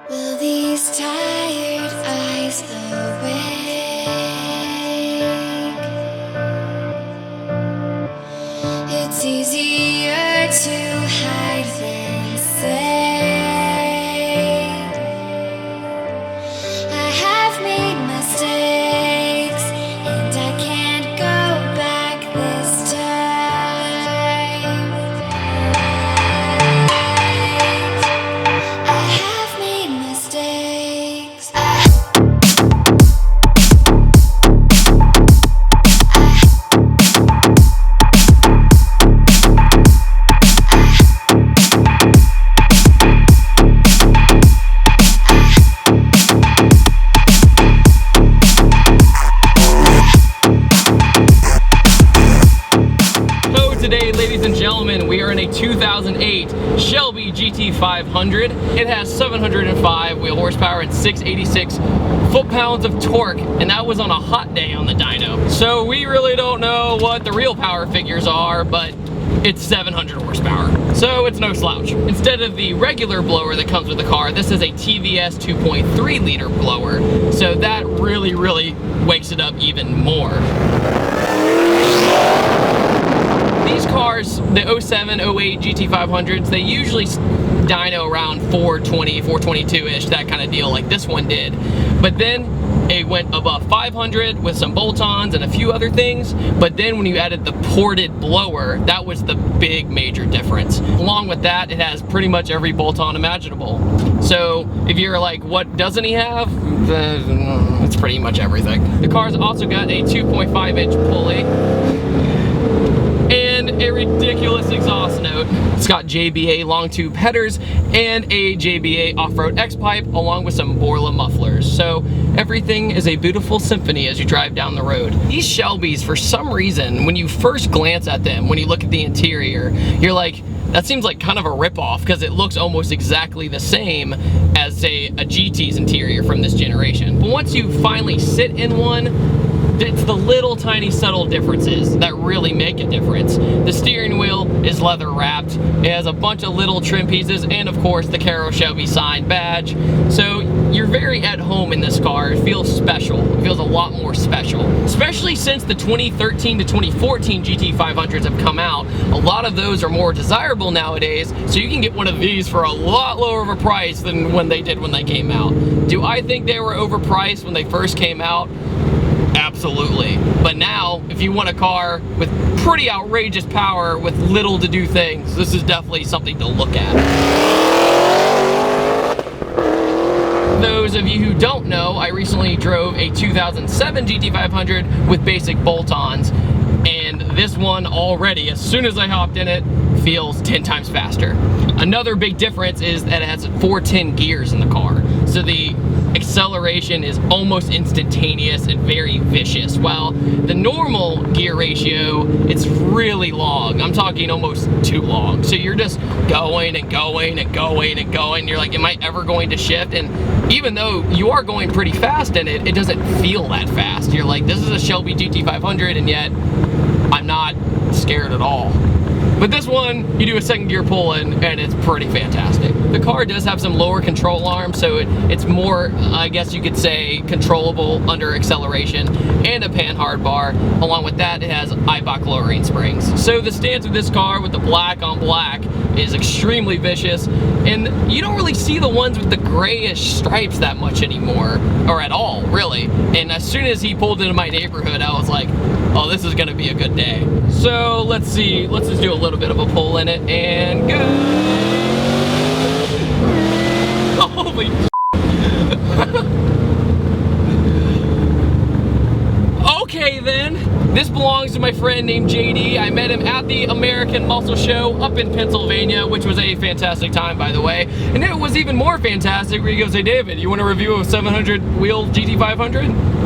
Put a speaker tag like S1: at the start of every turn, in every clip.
S1: Will these tired eyes awake? It's easier to hide than say. I have made mistakes, and I can't go back this time. I have made mistakes.
S2: Today, ladies and gentlemen, we are in a 2008 Shelby GT500. It has 705 wheel horsepower and 686 foot-pounds of torque, and that was on a hot day on the dyno. So we really don't know what the real power figures are, but it's 700 horsepower, so it's no slouch. Instead of the regular blower that comes with the car, this is a TVS 2.3 liter blower, so that really wakes it up even more. These cars, the 07, 08 GT500s, they usually dyno around 420, 422-ish, that kind of deal, like this one did. But then it went above 500 with some bolt-ons and a few other things. But then when you added the ported blower, that was the big major difference. Along with that, it has pretty much every bolt-on imaginable. So if you're like, what doesn't he have? It's pretty much everything. The car's also got a 2.5-inch pulley and a ridiculous exhaust note. It's got JBA long tube headers and a JBA off-road X-pipe along with some Borla mufflers. So everything is a beautiful symphony as you drive down the road. These Shelbys, for some reason, when you first glance at them, when you look at the interior, you're like, that seems like kind of a ripoff because it looks almost exactly the same as, say, a GT's interior from this generation. But once you finally sit in one, it's the little tiny subtle differences that really make a difference. The steering wheel is leather wrapped. It has a bunch of little trim pieces and of course the Caro Shelby sign badge. So you're very at home in this car. It feels special. It feels a lot more special. Especially since the 2013 to 2014 GT500s have come out. A lot of those are more desirable nowadays, so you can get one of these for a lot lower of a price than when they did when they came out. Do I think they were overpriced when they first came out? Absolutely. But now, if you want a car with pretty outrageous power with little to do things, this is definitely something to look at. Those of you who don't know, I recently drove a 2007 GT500 with basic bolt-ons, and this one already, as soon as I hopped in it, feels 10 times faster. Another big difference is that it has 410 gears in the car, so the acceleration is almost instantaneous and very vicious, while the normal gear ratio, it's really long. I'm talking almost too long. So you're just going and going and going and going. You're like, am I ever going to shift? And even though you are going pretty fast in it, it doesn't feel that fast. You're like, this is a Shelby GT500, and yet I'm not scared at all. But this one, you do a second gear pull-in, and it's pretty fantastic. The car does have some lower control arms, so it's more, I guess you could say, controllable under acceleration, and a panhard bar. Along with that, it has Eibach lowering springs. So the stance of this car with the black on black is extremely vicious, and you don't really see the ones with the grayish stripes that much anymore, or at all, really. And as soon as he pulled into my neighborhood, I was like, oh, this is gonna be a good day. So let's see, let's just do a little bit of a pull in it, and go. Holy okay then, this belongs to my friend named JD. I met him at the American Muscle Show up in Pennsylvania, which was a fantastic time, by the way. And it was even more fantastic where he goes, hey David, you want a review of 700 wheel GT500?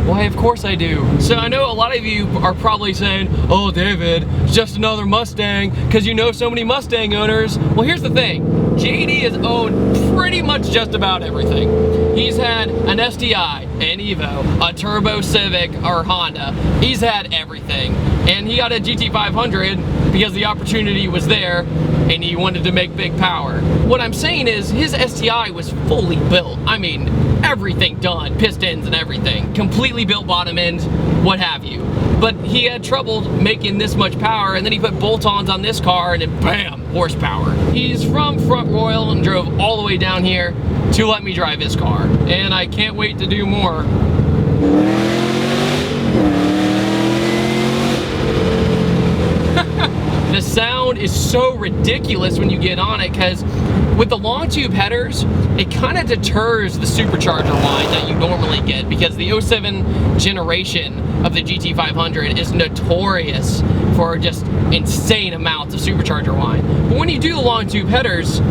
S2: Why, of course I do. So I know a lot of you are probably saying, oh David, it's just another Mustang, because you know so many Mustang owners. Well, here's the thing. JD has owned pretty much just about everything. He's had an STI, an Evo, a Turbo Civic or Honda. He's had everything. And he got a GT500 because the opportunity was there and he wanted to make big power. What I'm saying is his STI was fully built. I mean, everything done, pistons and everything. Completely built bottom end, what have you. But he had trouble making this much power, and then he put bolt-ons on this car, and then bam, horsepower. He's from Front Royal and drove all the way down here to let me drive his car. And I can't wait to do more. The sound is so ridiculous when you get on it, because with the long tube headers, it kind of deters the supercharger whine that you normally get, because the 07 generation of the GT500 is notorious for just insane amounts of supercharger whine. But when you do the long tube headers,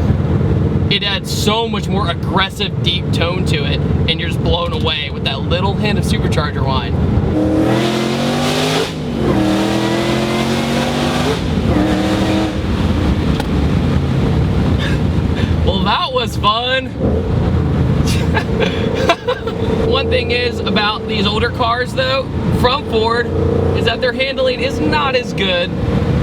S2: it adds so much more aggressive, deep tone to it, and you're just blown away with that little hint of supercharger whine. Well, that was fun. One thing is about these older cars though, from Ford, is that their handling is not as good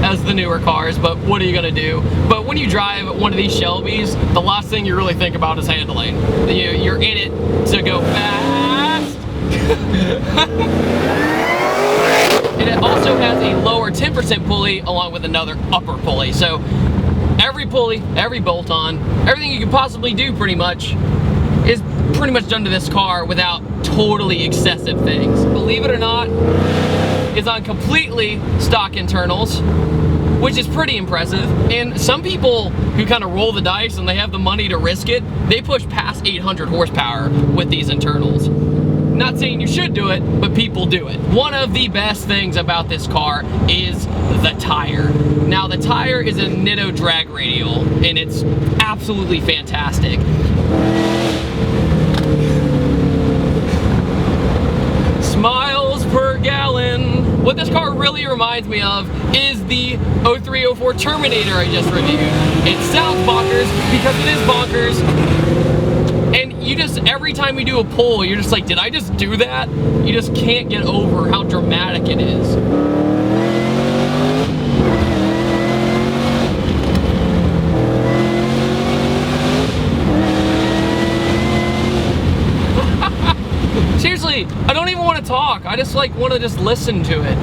S2: as the newer cars, but what are you gonna do? But when you drive one of these Shelbys, the last thing you really think about is handling. You're in it to go fast. And it also has a lower 10% pulley along with another upper pulley. So every pulley, every bolt-on, everything you can possibly do pretty much is pretty much done to this car without totally excessive things. Believe it or not, it's on completely stock internals, which is pretty impressive. And some people who kind of roll the dice and they have the money to risk it, they push past 800 horsepower with these internals. Not saying you should do it, but people do it. One of the best things about this car is the tire. Now the tire is a Nitto drag radial, and it's absolutely fantastic. Miles per gallon. What this car really reminds me of is the 0304 Terminator I just reviewed. It sounds bonkers because it is bonkers. And you just, every time we do a pull, you're just like, did I just do that? You just can't get over how dramatic it is. Seriously, I don't even want to talk. I just like want to just listen to it.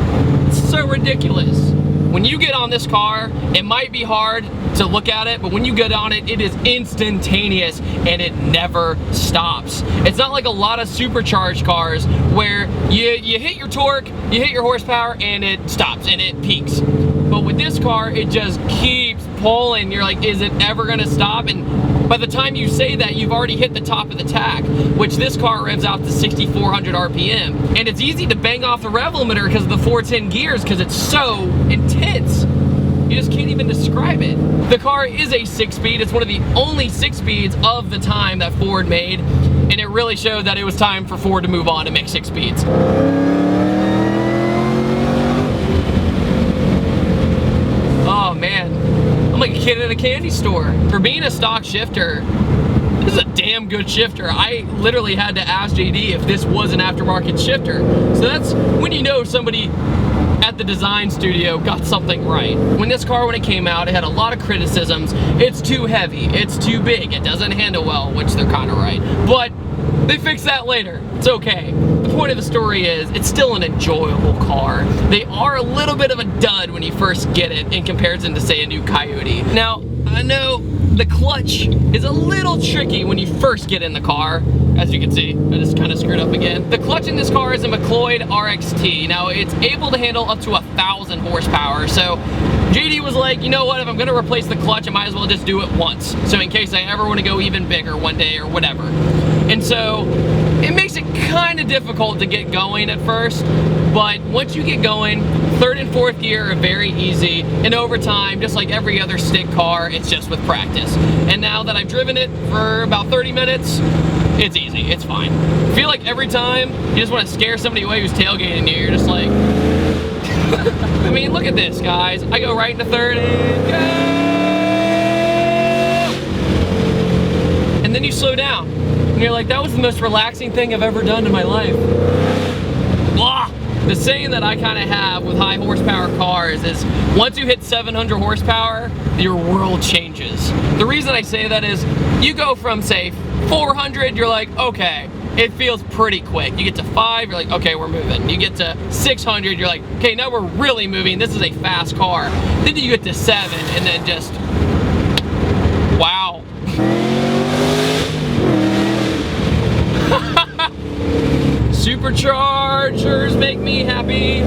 S2: It's so ridiculous. When you get on this car, it might be hard to look at it, but when you get on it, it is instantaneous and it never stops. It's not like a lot of supercharged cars where you hit your torque, you hit your horsepower, and it stops and it peaks. But with this car, it just keeps pulling. You're like, is it ever gonna stop? And by the time you say that, you've already hit the top of the tack, which this car revs out to 6,400 RPM. And it's easy to bang off the rev limiter because of the 410 gears, because it's so intense. You just can't even describe it. The car is a 6-speed. It's one of the only 6-speeds of the time that Ford made, and it really showed that it was time for Ford to move on to make 6 speeds. Oh man, I'm like a kid at a candy store. For being a stock shifter, this is a damn good shifter. I literally had to ask JD if this was an aftermarket shifter. So that's when you know somebody at the design studio got something right. When this car, when it came out, it had a lot of criticisms. It's too heavy, it's too big, it doesn't handle well, which they're kind of right. But they fixed that later. It's okay. The point of the story is, it's still an enjoyable car. They are a little bit of a dud when you first get it in comparison to, say, a new Coyote. Now, I know the clutch is a little tricky when you first get in the car. As you can see, I just kind of screwed up again. The clutch in this car is a McLeod RXT. Now, it's able to handle up to 1,000 horsepower. So JD was like, you know what, if I'm gonna replace the clutch, I might as well just do it once. So in case I ever wanna go even bigger one day or whatever. And so it makes it kind of difficult to get going at first, but once you get going, third and fourth gear are very easy, and over time, just like every other stick car, it's just with practice. And now that I've driven it for about 30 minutes, it's easy, it's fine. I feel like every time you just want to scare somebody away who's tailgating you, you're just like, I mean, look at this, guys. I go right into third and go! And then you slow down. And you're like, that was the most relaxing thing I've ever done in my life. Blah! The saying that I kind of have with high horsepower cars is, once you hit 700 horsepower, your world changes. is. The reason I say that is you go from, say, 400, you're like, okay, it feels pretty quick. You get to 5, you're like, okay, we're moving. You get to 600, you're like, okay, now we're really moving. This is a fast car. Then you get to 7, and then just, wow. Superchargers make me happy.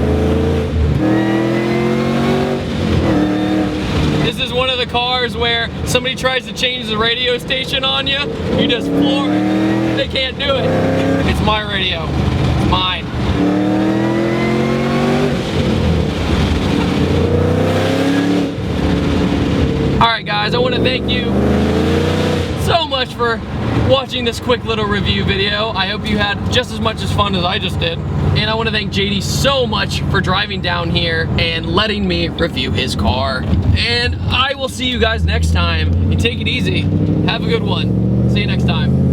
S2: This is one of the cars where somebody tries to change the radio station on you, you just floor it. They can't do it. It's my radio. It's mine. Alright guys, I want to thank you so much for watching this quick little review video. I hope you had just as much as fun as I just did. And I want to thank JD so much for driving down here and letting me review his car. And I will see you guys next time. And take it easy. Have a good one. See you next time.